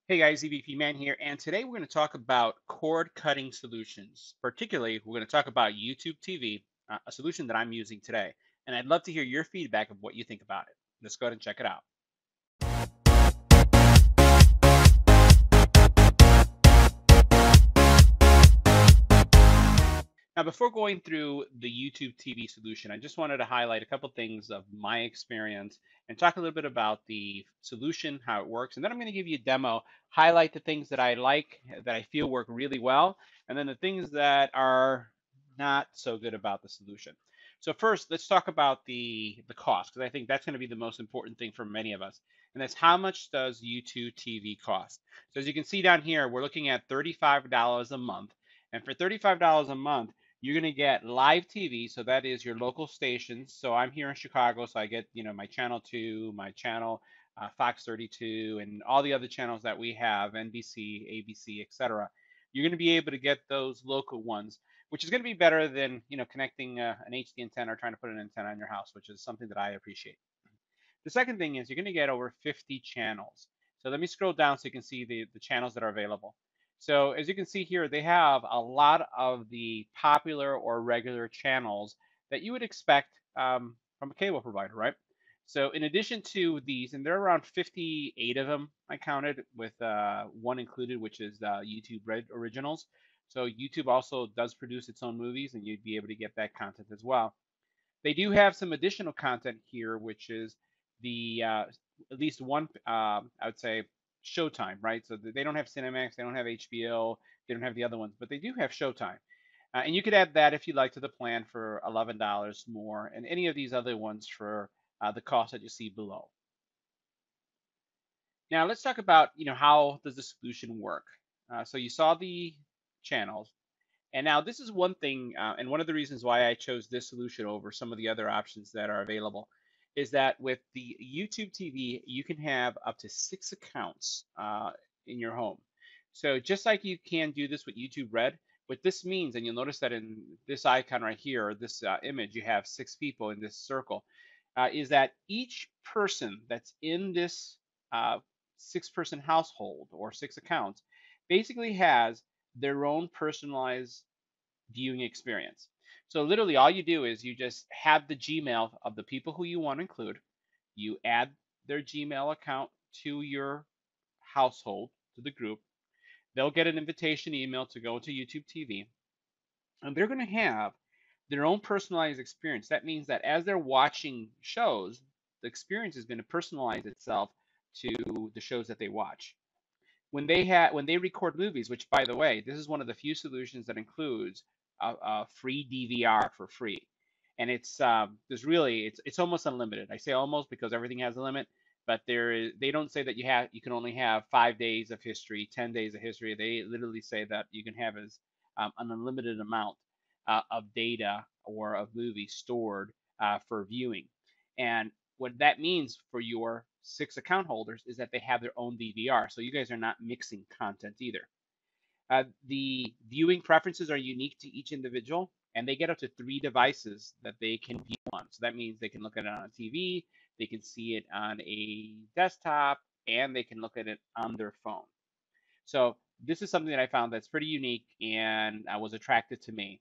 Hey guys, EBPMAN here, and today we're going to talk about cord cutting solutions. Particularly, we're going to talk about YouTube TV, a solution that I'm using today. And I'd love to hear your feedback of what you think about it. Let's go ahead and check it out. Now, before going through the YouTube TV solution, I just wanted to highlight a couple things of my experience and talk a little bit about the solution, how it works, and then I'm going to give you a demo, highlight the things that I like, that I feel work really well, and then the things that are not so good about the solution. So first, let's talk about the cost, because I think that's going to be the most important thing for many of us, and that's how much does YouTube TV cost? So as you can see down here, we're looking at $35 a month, and for $35 a month, you're going to get live TV, so that is your local stations. So I'm here in Chicago, so I get, my channel 2, my channel Fox 32, and all the other channels that we have, NBC, ABC, etc. You're going to be able to get those local ones, which is going to be better than, connecting an HD antenna or trying to put an antenna in your house, which is something that I appreciate. The second thing is you're going to get over 50 channels. So let me scroll down so you can see the channels that are available. So as you can see here, they have a lot of the popular or regular channels that you would expect from a cable provider, right? So in addition to these, and there are around 58 of them, I counted, with one included, which is YouTube Red Originals. So YouTube also does produce its own movies, and you'd be able to get that content as well. They do have some additional content here, which is the at least one, I would say, Showtime, right? So they don't have Cinemax, they don't have HBO, they don't have the other ones, but they do have Showtime. And you could add that if you like to the plan for $11 more, and any of these other ones for the cost that you see below. Now let's talk about, how does the solution work? So you saw the channels, and now this is one thing, and one of the reasons why I chose this solution over some of the other options that are available, is that with the YouTube TV, you can have up to 6 accounts in your home. So just like you can do this with YouTube Red, what this means, and you'll notice that in this icon right here, this image, you have 6 people in this circle, is that each person that's in this 6-person household or 6 accounts basically has their own personalized viewing experience. So literally all you do is you just have the Gmail of the people who you want to include. You add their Gmail account to your household, to the group. They'll get an invitation email to go to YouTube TV, and they're going to have their own personalized experience. That means that as they're watching shows, the experience is going to personalize itself to the shows that they watch. When they record movies, which by the way, this is one of the few solutions that includes a free DVR for free, and it's almost unlimited. I say almost because everything has a limit, but they don't say that you can only have 5 days of history, 10 days of history. They literally say that you can have as an unlimited amount of data or of movies stored for viewing, and what that means for your 6 account holders is that they have their own DVR. So you guys are not mixing content either. The viewing preferences are unique to each individual, and they get up to 3 devices that they can view on. So that means they can look at it on a TV, they can see it on a desktop, and they can look at it on their phone. So this is something that I found that's pretty unique and was attractive to me.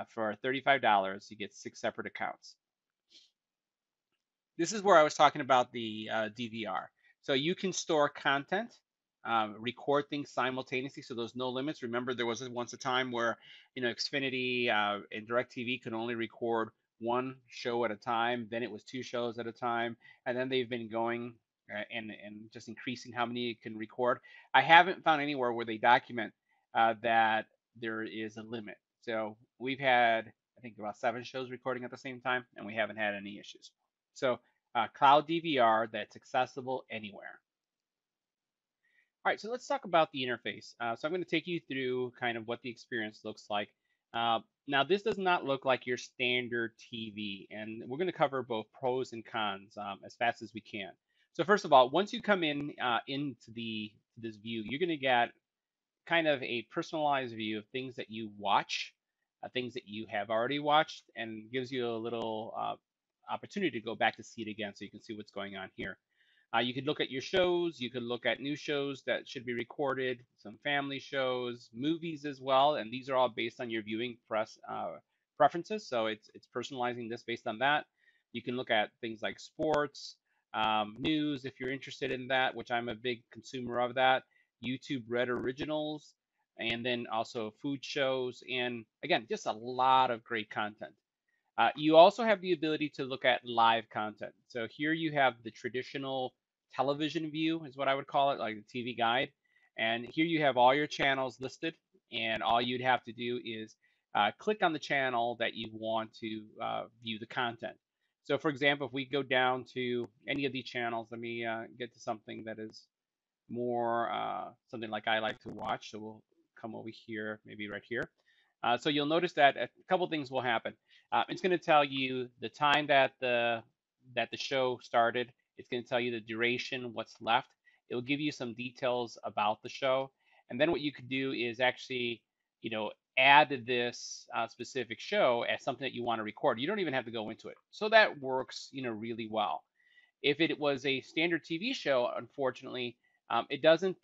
For $35, you get 6 separate accounts. This is where I was talking about the DVR. So you can store content, record things simultaneously, so there's no limits. Remember, there was once a time where, Xfinity and DirecTV could only record one show at a time. Then it was 2 shows at a time, and then they've been going and just increasing how many it can record. I haven't found anywhere where they document that there is a limit. So we've had, I think, about 7 shows recording at the same time, and we haven't had any issues. So cloud DVR that's accessible anywhere. All right, so let's talk about the interface. So I'm going to take you through kind of what the experience looks like. Now, this does not look like your standard TV, and we're going to cover both pros and cons as fast as we can. So first of all, once you come into this view, you're going to get kind of a personalized view of things that you watch, things that you have already watched, and gives you a little opportunity to go back to see it again so you can see what's going on here. You could look at your shows. You could look at new shows that should be recorded, some family shows, movies as well, and these are all based on your viewing preferences. So it's personalizing this based on that. You can look at things like sports, news if you're interested in that, which I'm a big consumer of that. YouTube Red Originals, and then also food shows, and again, just a lot of great content. You also have the ability to look at live content. So here you have the traditional television view, is what I would call it, like the TV guide. And here you have all your channels listed, and all you'd have to do is click on the channel that you want to view the content. So for example, if we go down to any of these channels, let me get to something that is more something like I like to watch. So we'll come over here, maybe right here. So you'll notice that a couple things will happen. It's going to tell you the time that the show started. It's going to tell you the duration, what's left. It will give you some details about the show, and then what you could do is actually, add this specific show as something that you want to record. You don't even have to go into it. So that works, really well. If it was a standard TV show, unfortunately, it doesn't,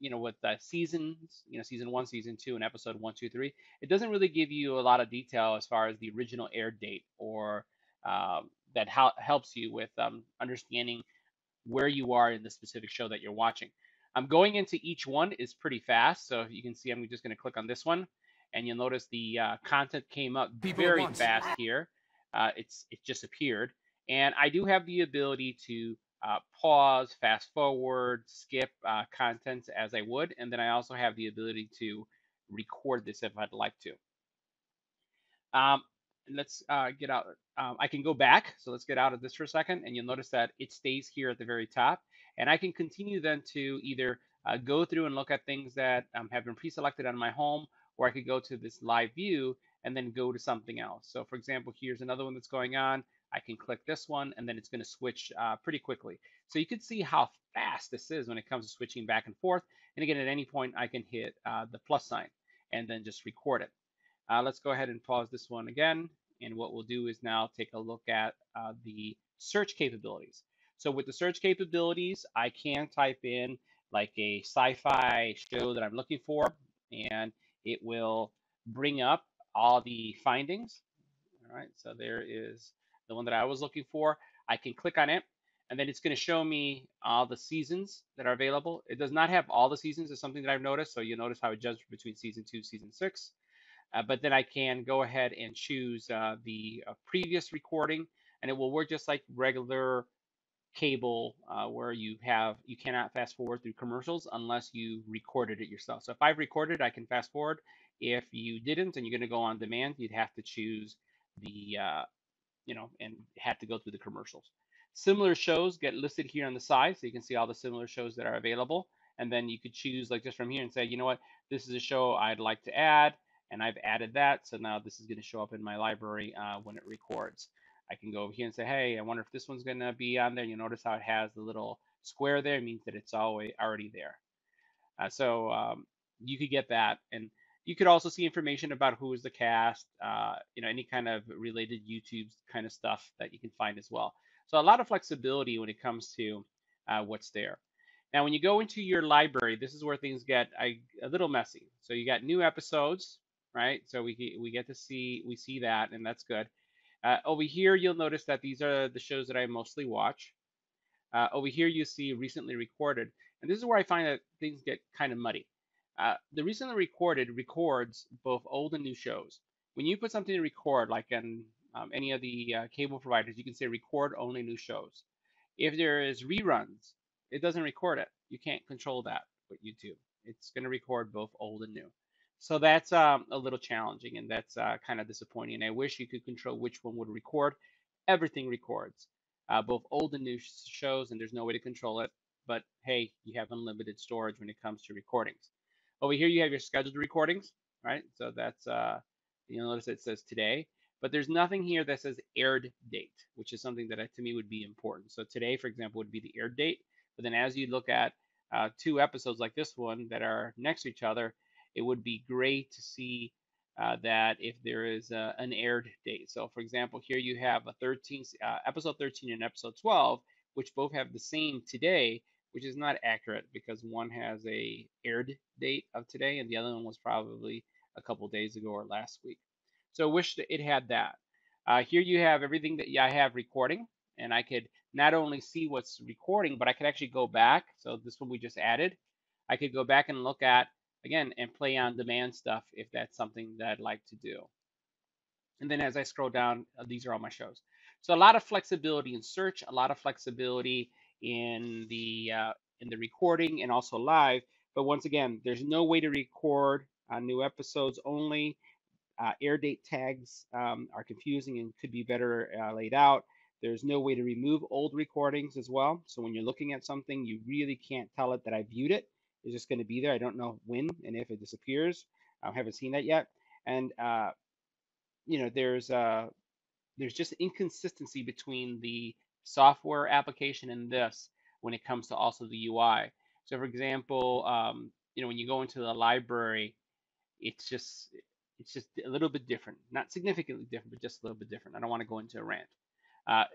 with seasons, season one, season two, and episode one, two, three, it doesn't really give you a lot of detail as far as the original air date or that helps you with understanding where you are in the specific show that you're watching. Going into each one is pretty fast. So you can see I'm just going to click on this one, and you'll notice the content came up very fast here. It just appeared. And I do have the ability to pause, fast forward, skip contents as I would. And then I also have the ability to record this if I'd like to. Let's get out. I can go back. So let's get out of this for a second. And you'll notice that it stays here at the very top. And I can continue then to either go through and look at things that have been pre-selected on my home, or I could go to this live view and then go to something else. So for example, here's another one that's going on. I can click this one, and then it's going to switch pretty quickly. So you can see how fast this is when it comes to switching back and forth. And again, at any point, I can hit the plus sign and then just record it. Let's go ahead and pause this one again. And what we'll do is now take a look at the search capabilities. So with the search capabilities, I can type in like a sci-fi show that I'm looking for, and it will bring up all the findings. All right, so there is the one that I was looking for. I can click on it, and then it's going to show me all the seasons that are available. It does not have all the seasons, is something that I've noticed. So you'll notice how it jumps between season 2, season 6. But then I can go ahead and choose the previous recording, and it will work just like regular cable where you cannot fast forward through commercials unless you recorded it yourself. So if I've recorded, I can fast forward. If you didn't and you're going to go on demand, you'd have to choose the and have to go through the commercials. Similar shows get listed here on the side, so you can see all the similar shows that are available. And then you could choose like just from here and say, you know what, this is a show I'd like to add, and I've added that. So now this is going to show up in my library when it records. I can go over here and say, hey, I wonder if this one's going to be on there. You notice how it has the little square there. It means that it's already there. So you could get that. And you could also see information about who is the cast, any kind of related YouTube kind of stuff that you can find as well. So a lot of flexibility when it comes to what's there. Now, when you go into your library, this is where things get a little messy. So you got new episodes, right? So we see that, and that's good. Over here, you'll notice that these are the shows that I mostly watch. Over here, you see recently recorded, and this is where I find that things get kind of muddy. The recently recorded records both old and new shows. When you put something to record, like on any of the cable providers, you can say record only new shows. If there is reruns, it doesn't record it. You can't control that with YouTube. It's going to record both old and new. So that's a little challenging, and that's kind of disappointing. I wish you could control which one would record. Everything records, both old and new shows, and there's no way to control it. But hey, you have unlimited storage when it comes to recordings. Over here, you have your scheduled recordings, right? So that's, you'll notice it says today, but there's nothing here that says aired date, which is something that to me would be important. So today, for example, would be the aired date. But then as you look at 2 episodes like this one that are next to each other, it would be great to see that if there is an aired date. So for example, here you have a episode 13 and episode 12, which both have the same today, which is not accurate because one has a aired date of today and the other one was probably a couple days ago or last week. So I wish that it had that. Here you have everything that I have recording, and I could not only see what's recording, but I could actually go back. So this one we just added. I could go back and look at again and play on demand stuff if that's something that I'd like to do. And then as I scroll down, these are all my shows. So a lot of flexibility in search, a lot of flexibility in the recording and also live. But once again, there's no way to record new episodes only. Air date tags are confusing and could be better laid out. There's no way to remove old recordings as well. So when you're looking at something, you really can't tell it that I viewed it. It's just going to be there. I don't know when and if it disappears. I haven't seen that yet. And you know, there's just inconsistency between the software application and this when it comes to also the UI. So for example, you know, when you go into the library, it's just it's just a little bit different, not significantly different, but just a little bit different. I don't want to go into a rant.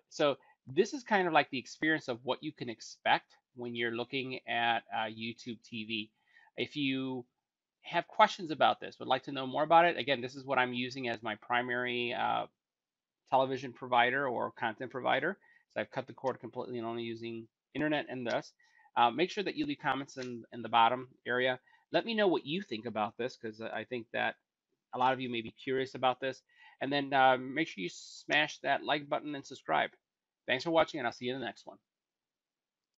So this is kind of like the experience of what you can expect when you're looking at YouTube TV. If you have questions about this, would like to know more about it, again, this is what I'm using as my primary television provider or content provider. So I've cut the cord completely and only using internet and this. Make sure that you leave comments in the bottom area. Let me know what you think about this because I think that a lot of you may be curious about this. And then make sure you smash that like button and subscribe. Thanks for watching, and I'll see you in the next one.